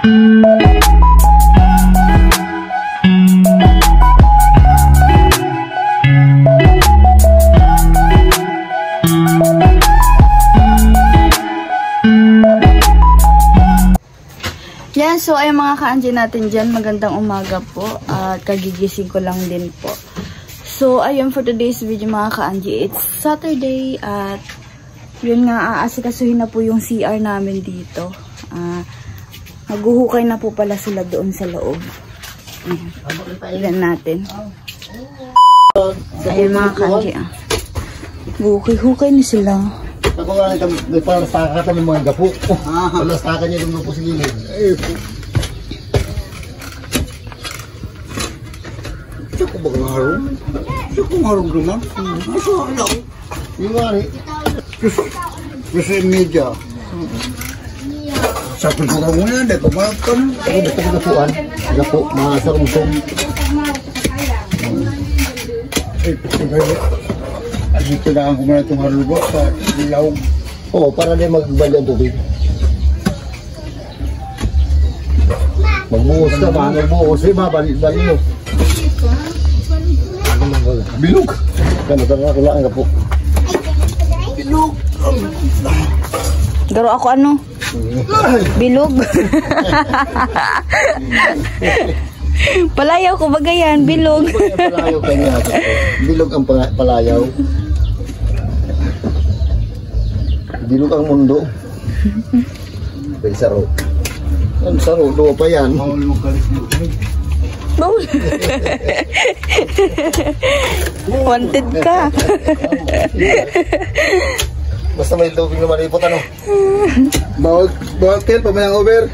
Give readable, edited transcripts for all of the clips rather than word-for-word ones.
Yan, so ay mga ka-Angie natin dyan, magandang umaga po at kagigising ko lang din po. So ayun, for today's video mga ka-Angie, it's Saturday at yun nga, aasikasuhin na po yung CR namin dito. Maghuhukay na po pala sila doon sa loob. Ilan natin. Ayun mga ka-Angie, hukay-hukay ni sila. Ako nga may palastaka kami mga gapo. Palastaka niya naman po sa gilid. Siya ko ba harong? Siya ko harong naman? Asa lang? Yung nga rin. Kasi media. Sa kultura mo yan, dito makan. Ako dito ko gapuan. Gapo, mga sarumsong. Dito na ang kumana itong harulbok sa ilaw. Oo, para din magbali ang tubig. Magbuhos ka ba? Magbuhos. Bali nyo. Bilog. Kaya ko lang ang po. Bilog. Garo ako ano? Bilog. Palayaw ko bagayan, bilog. Palayaw kanya. Bilog ang palayaw. Bilog ang mundo. Pwede saro. Ang saro, doon pa yan. Wanted ka. Basta may tubig na maripot, ano? Bawag tel, pamayang over.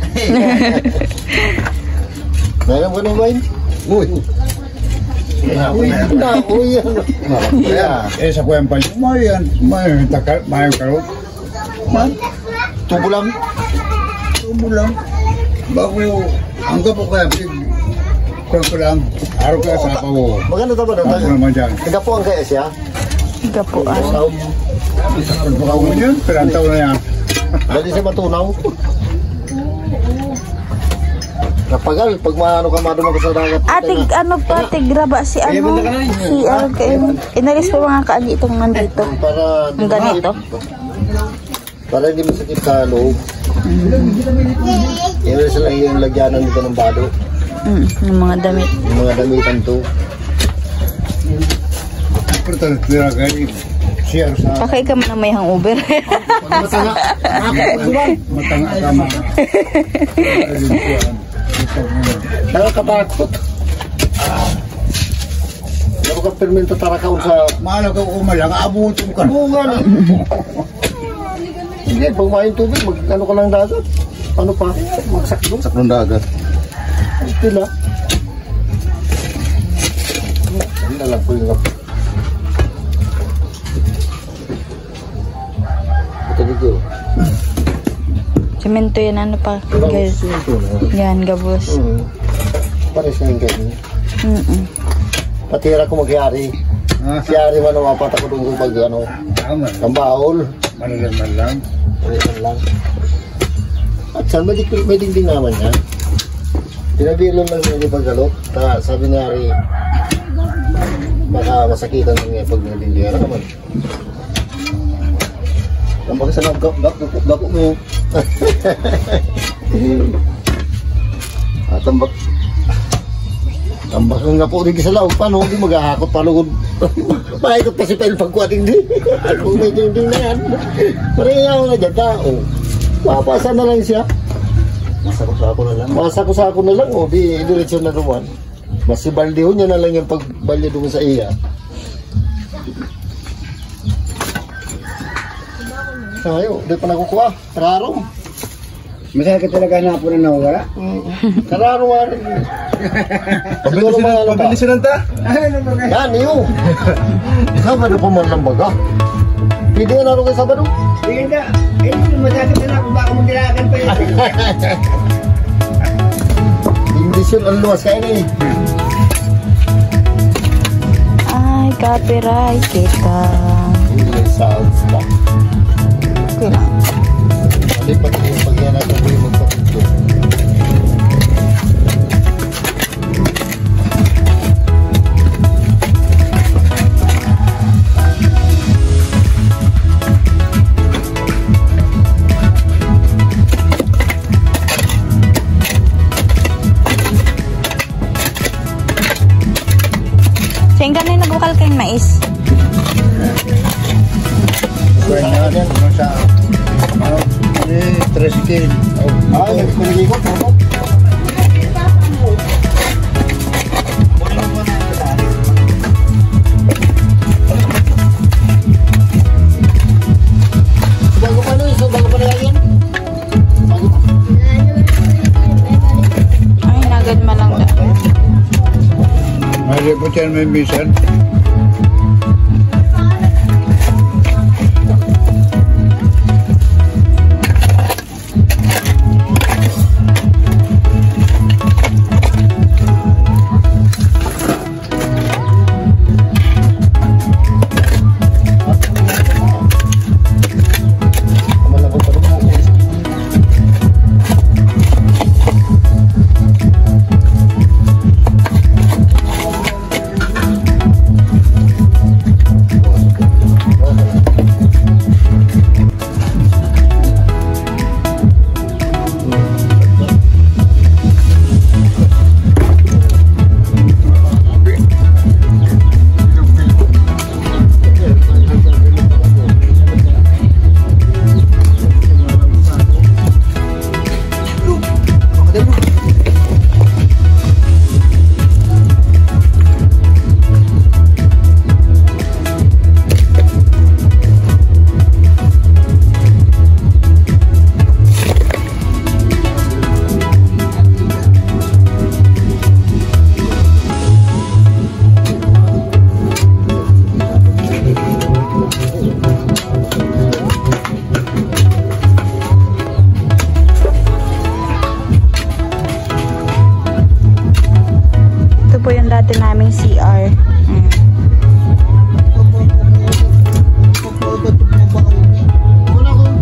Mayroon ka na wine? Uy. Uy yan. Sa kuyan pa yun. Mayan karot. Tubo lang. Bago hanggang po kaya kurang ko lang. Araw kaya sa ako. Maganda ito ba Ako naman dyan. Nagapuan kaya siya? Gapuan. Baka mo yun, perantaw na yan. Dali siya matunaw. Napagal, pag maano ka madumang ka sa dagat. Atig, ano pa, tigraba si ano? Si RKM. Inalis pa mga ka-Angie itong nandito. Para ang ganito. Para hindi masakit sa loob. Yan sila yung lagyanan dito ng bado. Yung mga damit. Yung mga damitan to. Pero nilagay siya sa... Pakay ka man ang may hangover. Matanga. Matanga ka man. Nakakatakot. Ano ka permento tarakaon sa... Mahal ka umalang, abutin ka. Oo nga na. Hindi, pag maayong tubig, mag-ano ka lang dagat. Ano pa? Magsakdo. Saklong dagat. Ito na. Ano na lang po yung gapo. Ito dito. Semento yan, ano pa, guys. Yan, gabos. Pares na yung ganyan. Patira ko magyari. Si Ari man ang mapat ako doon pag ano. Ang baol. Malaman lang. Malaman lang. At saan may dingding naman niya. Pinabilo lang niya pag galot. Sabi ni Ari, baka masakitan niya pag nagdingding naman. Tambak sa gako mo. Tambak nga po rin sa laog. Paano hindi maghahakot palugod? Mahikot pa si Pel pagkuhating din. Kung may dingding na yan. Pareha ako na dyan tao. Papasa na lang siya. Masako-sako na lang. Masako-sako na lang. O di diretso na naman. Mas si Baldeho niya na lang yung pagbalya doon sa iya. Ayo, di pa nakukuha. Kararong. Masaya ka talaga na po na nawala? Kararong nga rin. Pabilisin ta? Yan, iyo. Sabado pa man lang baga. Pwede nga naroon kay Sabado? Tingin ka. Eh, masakit na ako. Baka magdilakan pa yun. Indisyon ang luwas kayo eh. Ay, copyright kita. Sounds ba? Okay lang. Mali pag yung pagyan natin po yung magpapito. Nagpiligot ako. Bago pa nun, so bago pa na yan? Bago pa. Ay, nagad malang da. May po dyan may misan. Po yung dati naming CR. Wala akong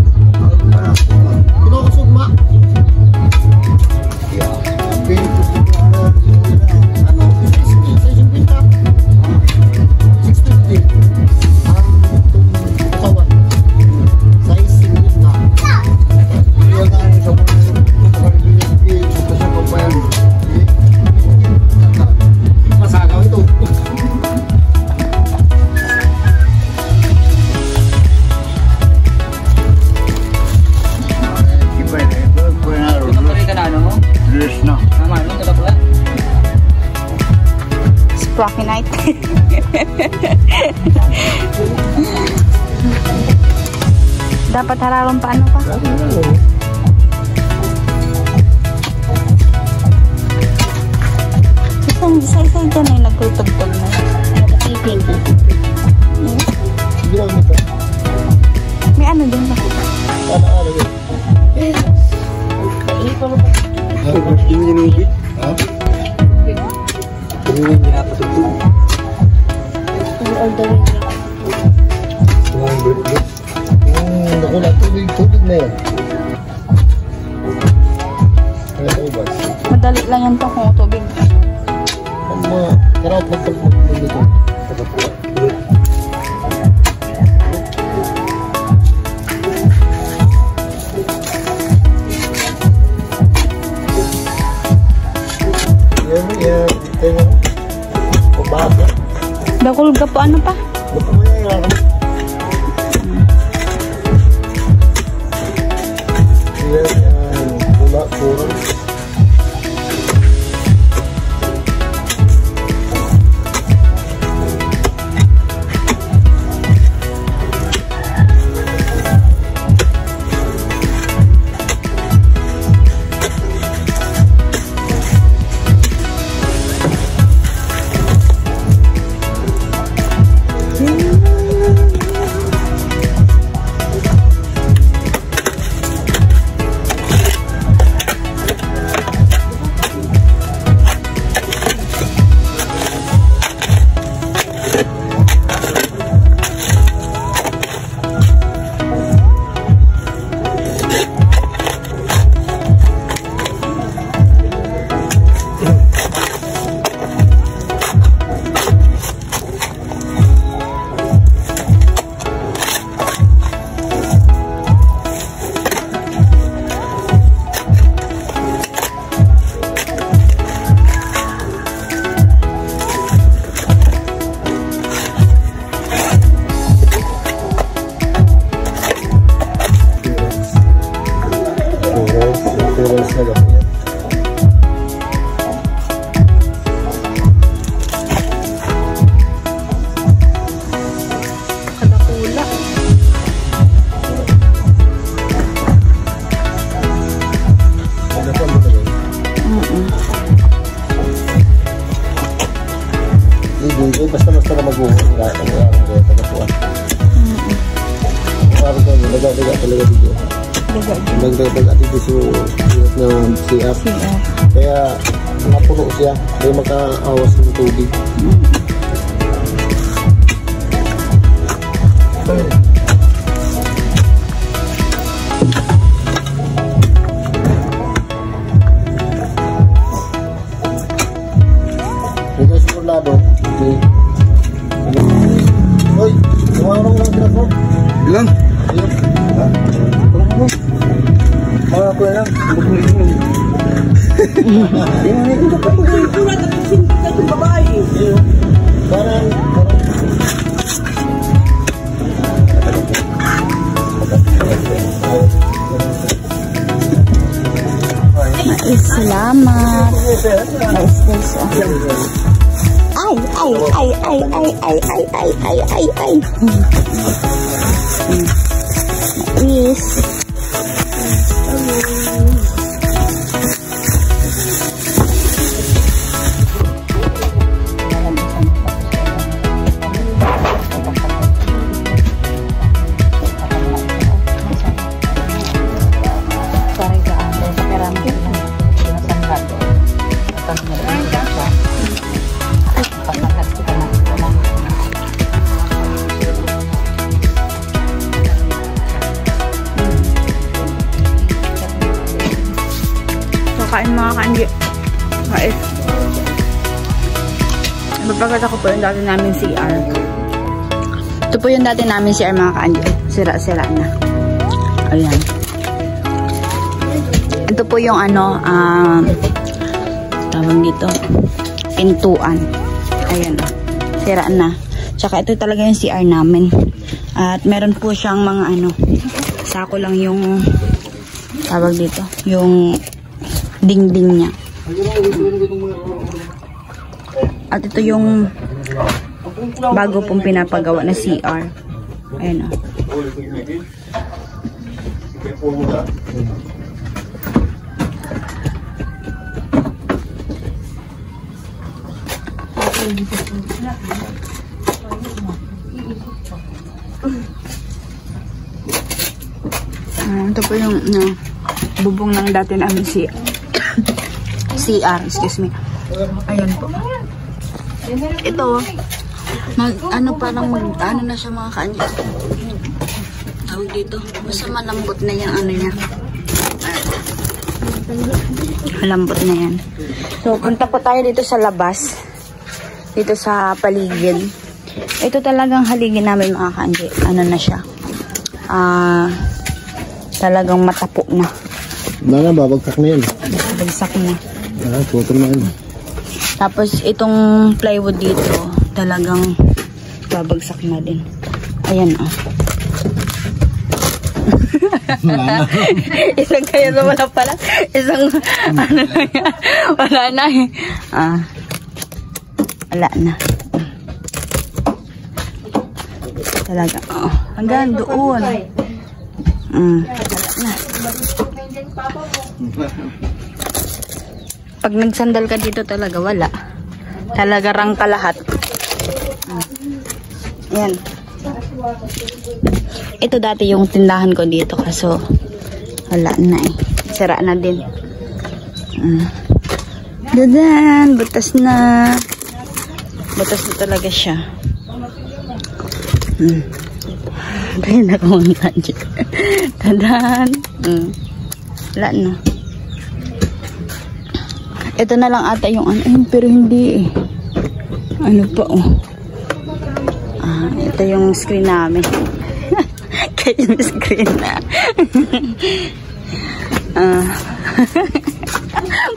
kinukasugma. Ano? 650. Ang kawan. Size single na. Yung ano sa mga pagpapayan. Masagaw ito. Sprocky night. Dapat hararong paano pa? Isa-isa dyan ay nagtutugtog na. May ano din ba? Wala tubig na yan. Madali lang yan to kung tubig. Ang mga karap magtagpag dito. Yan. Pababa. Dakul ka po ano pa? Ba't mo yan? Wala, kurang. Clearance na gabi yan. Kadakula. Hindi, basta na mag-uong tagapuan. Parang kami, daga talaga dito. Daga dito sa CR. Kaya napuno siya, kaya makaawas ng tubig. Hindi sigurado. Hoy, tumarong lang sila po. Bilang? Ayun. Mga ako lang. Parang Salamat. Ay. Yes. Kain mga kanji. Kais. Napagkata ko po yung dati namin CR. Ito po yung dati namin CR mga kanji. Sira-sira na. Ayan. Ito po yung ano, tawag dito, pintuan. Ayan. Sira na. Tsaka ito talaga yung CR namin. At meron po siyang mga ano, sako lang yung, tawag dito, yung dingding niya. At ito yung bago pong pinapagawa na CR. Ayan o. Ito po yung bubong ng dati namin CR, excuse me. Ayan po. Ito, ano na siya mga kanji. Tawag dito. Basta malambot na yung ano niya. Malambot na yan. So, punta po tayo dito sa labas. Dito sa paligid. Ito talagang haligi namin mga kanji. Ano na siya. Talagang matapo na. Babagsak na yan. Babagsak na. Putol na yan. Tapos itong plywood dito talagang babagsak na din. Ayan isang kaya na wala pala. Isang ano na yan. Wala na eh. Wala na. Talaga. Hanggang doon. Wala na. Pag nagsandal ka dito talaga, wala. Talaga rangka lahat. Yan. Ito dati yung tindahan ko dito, kaso wala na eh. Sira na din. Dadan, butas na. Butas na talaga siya. Kaya nakamunta dyan. Dadan. Wala na. Ito na lang ata yung ano, pero hindi eh. Ano pa oh. Ito yung screen namin. Kaya yung screen na.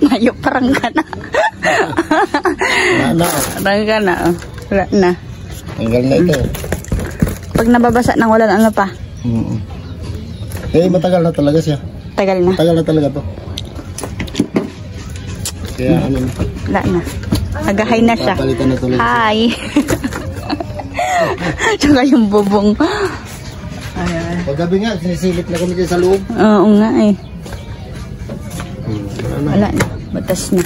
Mayo, parang ka na. Parang ka na oh. Wala na. Tanggal na ito. Pag nababasa ng ulan, ano pa? Matagal na talaga siya. Tagal na. Tagal na talaga to. Kaya ano, Wala na. Nag-hi na siya. papalitan na tuloy. Hi! Tsaka yung bubong. Ayan. Paggabi nga, sinisilip na kami dyan sa loob. Oo nga eh. Ano? Wala na. Batas na.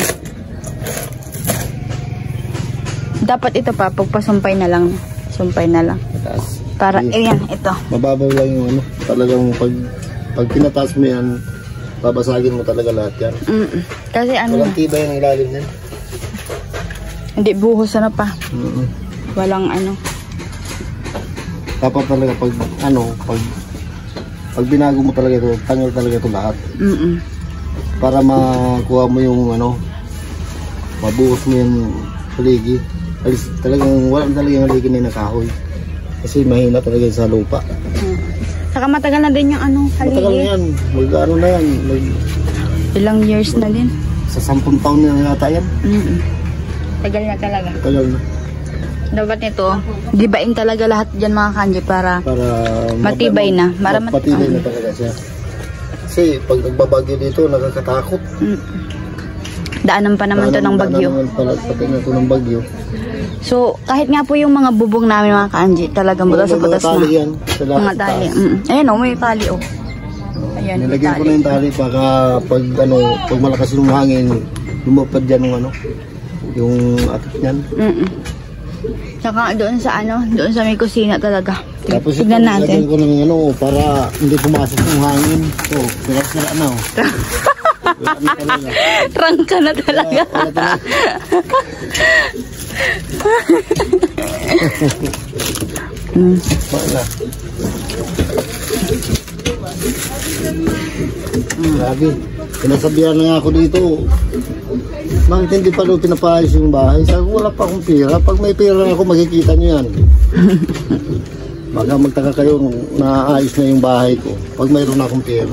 Dapat ito pa, pagpasumpay na lang. Sumpay na lang. Mataas. Para, ayan, ito. Mababaw lang yung ano. Talagang pag pinataas mo yan, babasagin mo talaga lahat yan. Kasi ano, Walang tibay ang ilalim yan. hindi buhos ano pa. Walang ano. Dapat talaga pag binago mo talaga ito, tanggal talaga ito lahat. Para makuha mo yung ano, mabuhos mo yung haligi. Talagang wala talaga yung haligi na nakahoy. Kasi mahina talaga sa lupa. Saka matagal na din yung ano, haligi. Matagal na yan. Mag-ano na yan. Ilang years na din. Sa 10 taon na yata yan. Tagal na talaga. Tagal na. Dapat nito, gibain talaga lahat dyan mga kanji para matibay na. Matibay na talaga siya. Kasi pag nagbabagyo dito, nakakatakot. Daanan pa naman to ng bagyo. Daanan pala na to ng bagyo. So, kahit nga po yung mga bubong namin mga kanji, talagang butas-butas na. Tali yan. Mga tali. Ayan o, may tali o. Ayan, nilagyan ko na yung tali para pag malakas yung hangin, lumapad dyan yung atit niyan. Saka doon sa doon sa may kusina talaga. Tapos tignan natin. Nilagyan ko ng para hindi pumasok yung hangin. So, sira-sira na Trangka na talaga. Wala. Grabe. Pinasabihan na nga ako dito. Ma'am, hindi pa rin pinapaayos yung bahay. Sabi ko, wala pa akong pera. Pag may pera ako, makikita nyo yan. Baka magtaka kayo na ayos na yung bahay ko. Pag mayroon akong pera.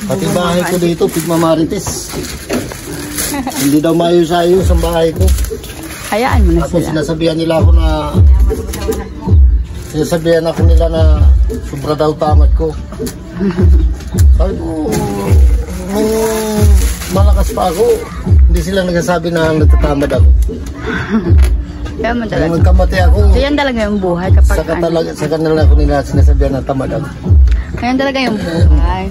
Pati bahay ko dito, pigmamarites. Hindi daw maayos-ayos ang bahay ko. Hayaan mo na Tapos sila. sinasabihan nila ako na sobra daw tamad ko. Sabi ko, nung malakas pa ako, hindi sila nagsasabi na natatamad ako. Kaya mo Nung talaga. nagkamati ako, So yan talaga yung buhay kapag sa kanila ako nila sinasabihan na tamad ako. Yan talaga yung buhay.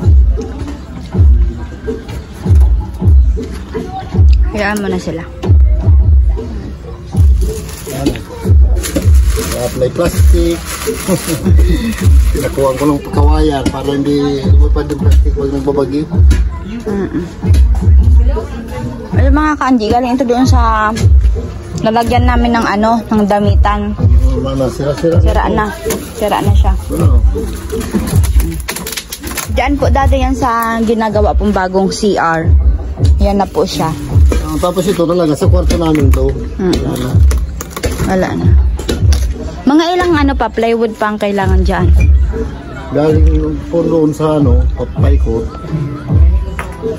Hayaan mo na sila. Apply plastic. Pinakuhaan ko ng kawayan para hindi lumipad yung plastic pag nagbabagyo. Ano mga kanji, galing ito doon sa lalagyan namin ng ng damitan. Sira na siya. Diyan po dati yan sa ginagawa pong bagong CR. Yan na po siya. Tapos ito talaga sa kwarto namin to. Wala na. Mga ilang pa, plywood pa ang kailangan dyan. Galing po doon sa papaykot.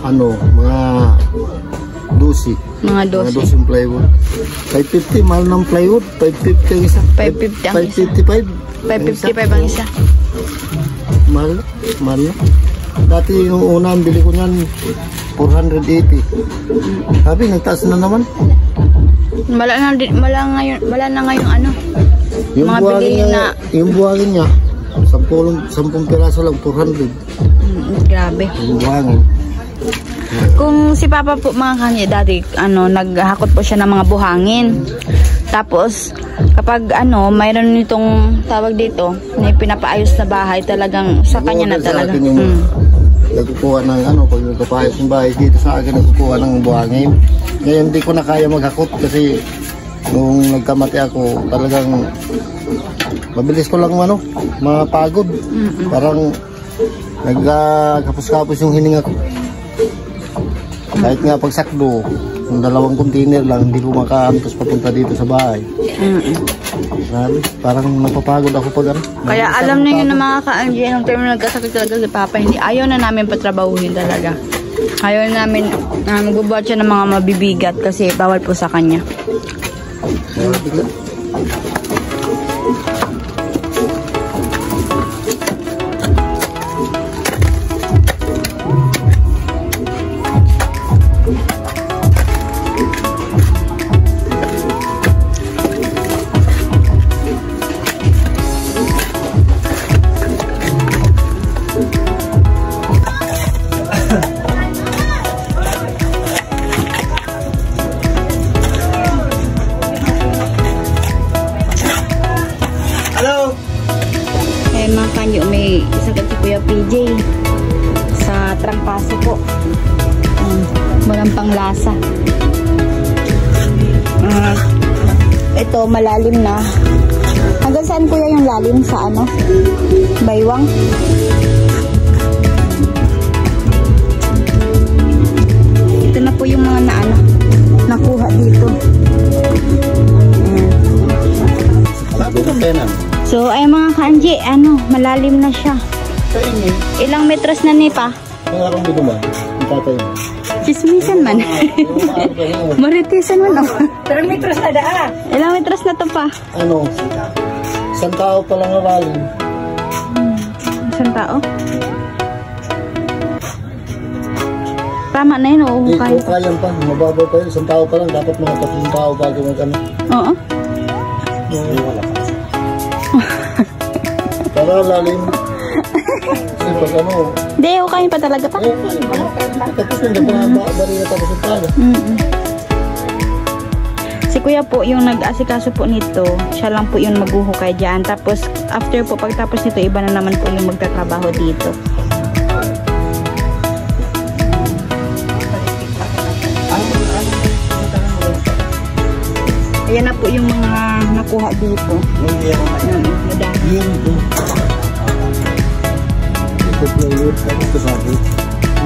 Mga 12. Mga 12. 12 plywood. 550 mahal ng plywood. 550 ang isa. 550 ang isa. 555. 555 ang isa. Mahal na. Dati yung una, ang bili ko niyan 480. Sabi, nagtaas na naman. Wala na ngayon Yung mga buhangin bilihin niya, yung buhangin niya, 10 piraso lang, 400. Grabe. Yung buhangin. Kung si Papa po mga kanji dati, naghahakot po siya ng mga buhangin. Tapos, kapag mayroon nitong tawag dito, na pinapaayos na bahay, talagang sa kanya na talaga. Nagkukuha ng pag nagpapaayos ng bahay dito sa akin, nagkukuha ng buhangin. Ngayon hindi ko na kaya maghakot kasi nung nagkamati ako, talagang mabilis ko lang mapagod. Parang nagkapos-kapos yung hininga ko. Kahit nga pagsakdo, yung 2 container lang, hindi ko makaantos papunta dito sa bahay. Grabe, parang napapagod ako pag Kaya alam niyo na mga ka-MJ, nung time na nagkasakit talaga si Papa, ayaw na namin patrabahuhin talaga. Ayaw na namin magbubuhat siya ng mga mabibigat kasi bawal po sa kanya. sa trangkaso po. Walang panglasa. Ito malalim na. Hanggang saan kuya yung lalim sa ano? Baywang? Ito na po yung mga nakuha dito. So ay mga kanji, malalim na siya. Ilang metros na ni pa? Ang dito man, ang tatay mo. Chismisan man. Maritisan man ako. Pero metros na daa. Ilang metros na to pa? Isang tao pa lang malalim. Isang tao? Tama na yun, oo. Kaya pa, mababaw pa yun. Isang tao pa lang, dapat mga 3 tao bago mag-ano. Oo. Wala pa. Para lalim. Kasi pag ano... Hindi, okay pa talaga pa. Tapos hindi pa barila tapos yung pala. Si kuya po yung nag-asikaso po nito. Siya lang po yung maghuhukay dyan. Tapos after po, pagtapos nito, iba na naman po yung magtatrabaho dito. Ayan na po yung mga nakuha dito. Madami.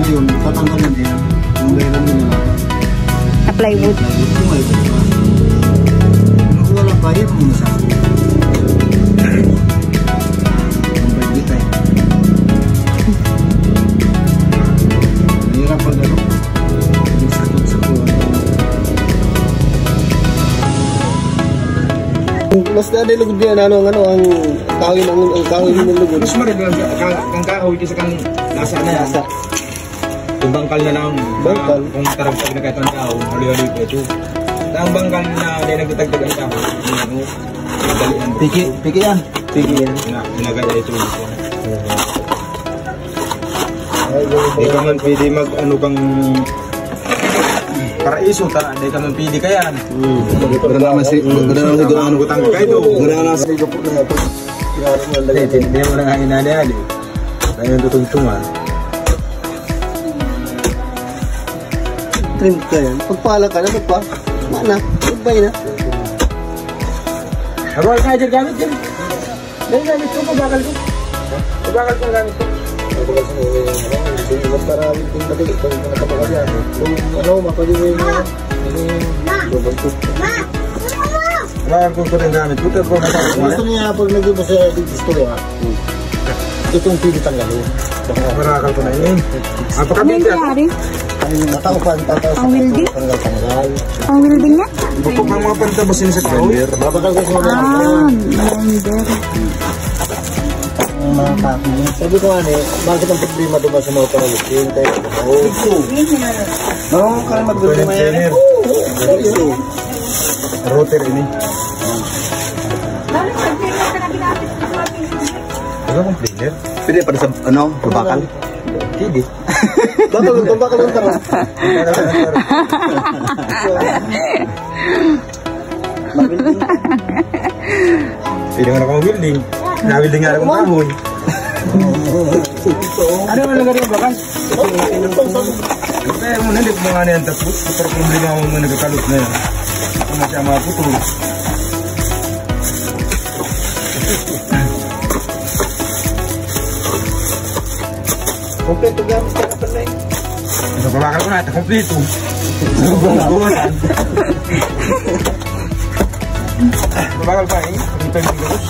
Ngayon, tatanggalin din. Yung laylan din nila. Na plywood. Wala pa rin muna sa ako. Ang bagay tayo. Mahirap pag ano. Yung sakot-sakot. Mas nadilugod din ang kahoy ng lugod. Mas maragdag ang kahoy kasi kang nasa na yan. Yung bangkal na lang. Bangkal? Kung taragtag na kahit ang kahoy, huli-huli ko ito. Ang bangkal na di nagtatagtag ang kahoy. Piki yan. Nagada ito. Di ka man pwede mag-ano kang paraiso ta, di ka man pwede ka yan. Ganda naman siguro ano kutang ka ito. Ganda naman siguro po na ito. Hindi mo na nga inali-ali. Kaya yung tutungtungan. Trim ka yan. Pagpala ka na, mana, goodbye na. Abal ka dyan gamit yan. Dahil gamit ko, pabakal ko. Pabakal ko gamit ko. Pabakal ko, basta rawit kong dati, pag nakapakal yan. Kung mapagiging Pabakal ko rin gamit ko. Gusto niya pag nag-iba sa gusto ya, itong pili tanggalin. Pabakal ko na yun. Ano yung nangyari? Mataupan, ang welding? Tanggal. Ang welding niya? Bukok ng mga pantabas yun sa kahoy. Babakal ko siya blender. mga kaki. Sabi ko nga bakit ang problema duman sa mga panalusin? Kaya no, kaya mag-problema yan. Router ini. Ano kong cleaner? Pwede pa sa babakal? Pwede. Babakal yung taro. Pwede nga na akong building. Na-building nga akong kahoy. Ano yung nalagay yung bakal? Kaya mo na, hindi ko mga yan tapos. Pero problema mo mga nagkakalot na yan. Kung masya mga putol. Kompleto gamit ka na pala eh. Ito pabakal ko na, ito kompleto. Pabakal pa eh. Ito yung gagos.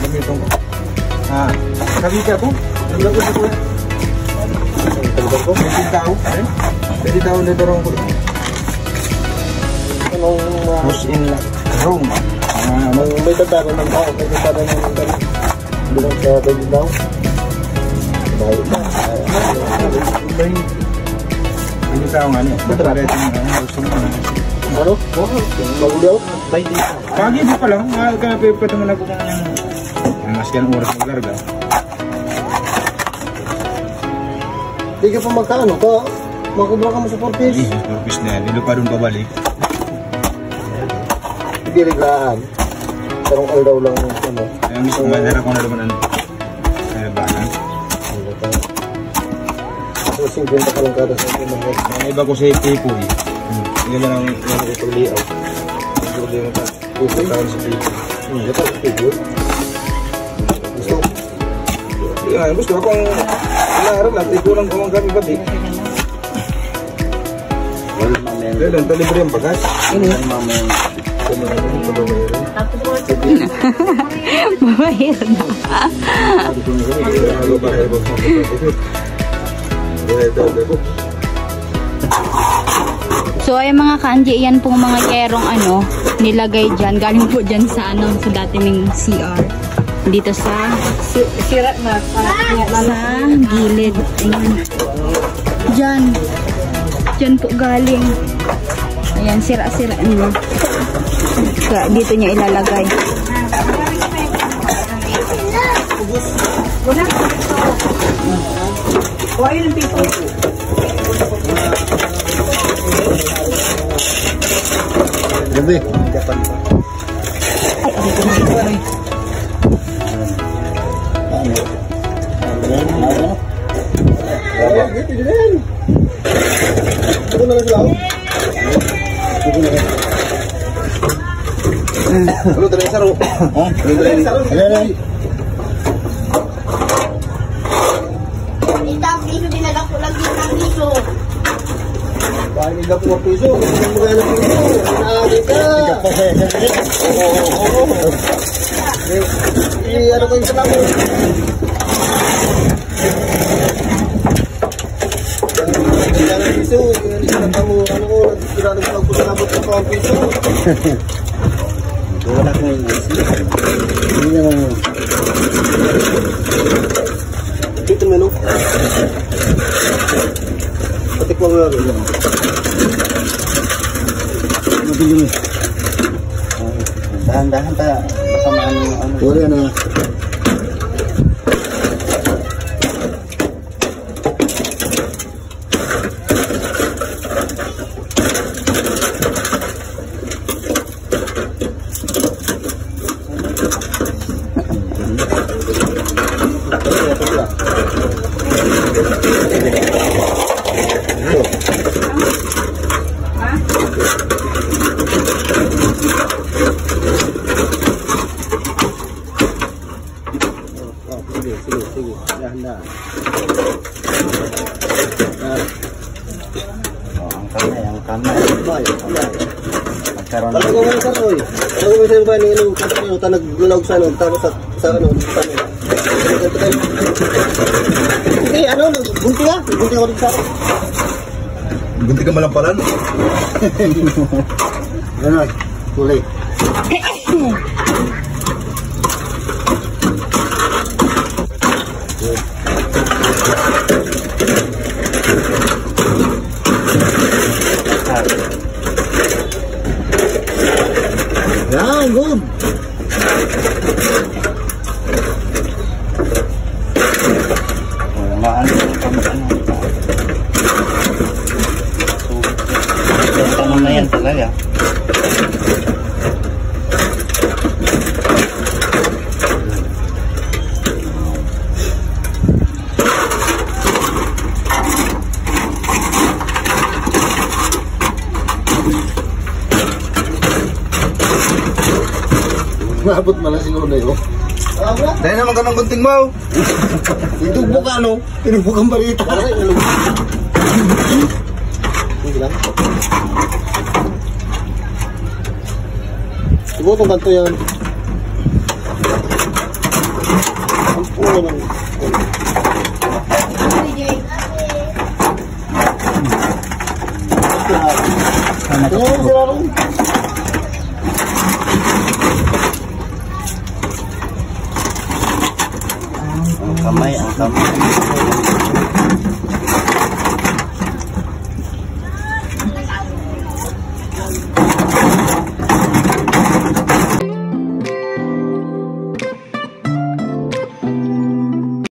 Gamiton ko. Kabika ko. Ang gagos ako eh. Pwede tao. Pwede tao na darong ko. House in room. May tatago ng tao. May tatago ng tao. Doon sa pwede daw. Baik na. Hindi tao nga niya. Mataret yung house in room. Ano? Maguliaw? Pagi pa lang. Kaya pwede mo na ko kung mas ganang oras maglarga. Hindi ka pa magkaano ka. Makubra ka mo sa portis. Hindi, portis na yan. Hindi pa doon pabalik. Hindi reglaan. Tarong aldaw lang ano. Kaya mismo madara ko na naman ang labanan. 50 ka lang kada sa akin. Ang iba ko sa Tipoy. Yun na lang yung ipag-liaw. Problema pa. Gusto tawag sa Tipoy. Ito ang Tipoy. Gusto akong inaarap lang. Tipoy lang kumang kami pati. Dahil ang talibre ang bagas. Babayar na. So ay mga kanji, yan pong mga yerong nilagay dyan. Galing po dyan sa sa dating CR. Dito sa Sira na. sa gilid. Ayan. Dyan po galing. Ayan, sira-sira nyo. Kaya dito niya ilalagay. Gabi. Ano dali saro? Itang piso dinala ko lang yung ng piso. Bakit hindi po piso? Hindi mo gano'n piso. Hindi pa sa ano ko yung salam mo? Hindi gano'n piso. Hindi salam mo. Ano ko? Ginanong ko lang po salabot sa pang piso. Wala ko yung hindi naman yun. Ito menu. Patikman mo lang yun. Mabili mo. Dahan-dahan pa. Baka maano. Wala na. Sige. Dahan-dahan. Ang kamay. Pagkaroon. Talaga mo sa oy. Talaga mo sa bahay ng kasi naglulog sa tapos sa Sige, bunti ka. Bunti ako rin sa akin. Bunti ka malampalan? Ano? Kulay. Yeah, good. Tanong na yan talaga. Maabot mo lang siguro na yun. Dahil naman ka ng gunting mo. Itugbo ka, no? Tinugbo kang balita. Siguro itong kanto yan. Ang puno lang. Ang kamay.